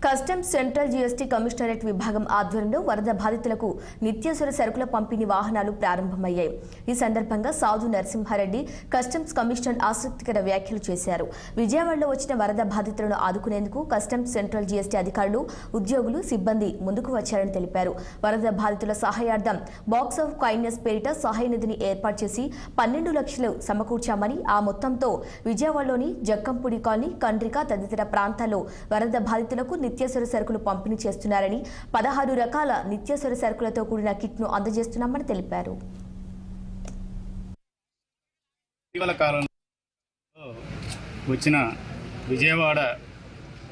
Customs central GST commissionerate విభాగం ఆధ్వర్యంలో వరద బాధితులకు నిత్యావసర సరుకుల పంపిణీ వాహనాలు ప్రారంభమయ్యాయి. ఈ సందర్భంగా సాధు నరసింహారెడ్డి కస్టమ్స్ కమిషనర్ ఆసక్తికర వ్యాఖ్యలు చేశారు. విజయవాడలో వచ్చిన వరద బాధితులను ఆదుకునేందుకు కస్టమ్స్ సెంట్రల్ జీఎస్టీ అధికారులు, ఉద్యోగులు, సిబ్బంది ముందుకు వచ్చారని తెలిపారు. వరద బాధితుల సహాయార్థం బాక్స్ ఆఫ్ కైండ్నెస్ పేరిట సహాయ నిధిని ఏర్పాటు చేసి 12 లక్షలు సమకూర్చామని, ఆ మొత్తంతో విజయవాడలోని జక్కంపూడి కాలనీ, కండ్రిక తదితర ప్రాంతాల్లో వరద బాధితులకు నిత్యావసర సరుకులు పంపిణీ చేస్తున్నారని, 16 రకాల నిత్యావసర సరుకులతో కూడిన కిట్ను అందజేస్తున్నామని తెలిపారు. ఇటీవల కాలంలో వచ్చిన విజయవాడ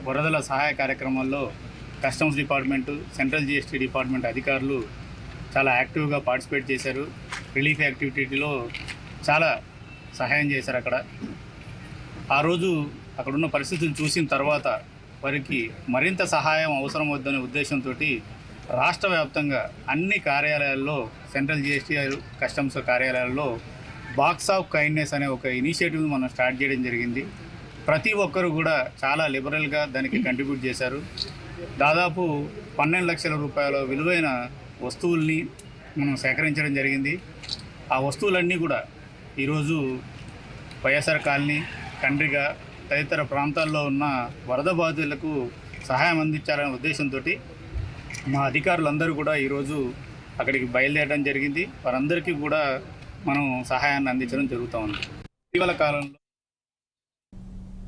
వరదల సహాయ కార్యక్రమాల్లో customs department, central GST department అధికారులు చాలా యాక్టివ్గా పార్టిసిపేట్ చేశారు. రిలీఫ్ యాక్టివిటీలో చాలా సహాయం చేశారు. ఆ రోజు అక్కడున్న పరిస్థితులు చూసిన తర్వాత వారికి మరింత సహాయం అవసరం వద్దనే ఉద్దేశంతో రాష్ట్ర వ్యాప్తంగా అన్ని కార్యాలయాల్లో, సెంట్రల్ జీఎస్టీ కస్టమ్స్ కార్యాలయాల్లో బాక్స్ ఆఫ్ కైండ్నెస్ అనే ఒక ఇనిషియేటివ్ మనం స్టార్ట్ చేయడం జరిగింది. ప్రతి ఒక్కరు కూడా చాలా లిబరల్గా దానికి కంట్రిబ్యూట్ చేశారు. దాదాపు 12 లక్షల రూపాయల విలువైన వస్తువుల్ని మనం సేకరించడం జరిగింది. ఆ వస్తువులన్నీ కూడా ఈరోజు వైఎస్ఆర్ కాలనీ, కండ్రిక తదితర ప్రాంతాల్లో ఉన్న వరద బాధితులకు సహాయం అందించాలనే ఉద్దేశంతో మా అధికారులందరూ కూడా ఈరోజు అక్కడికి బయలుదేరడం జరిగింది. వారందరికీ కూడా మనం సహాయాన్ని అందించడం జరుగుతూ ఉంది. ఇటీవల కాలంలో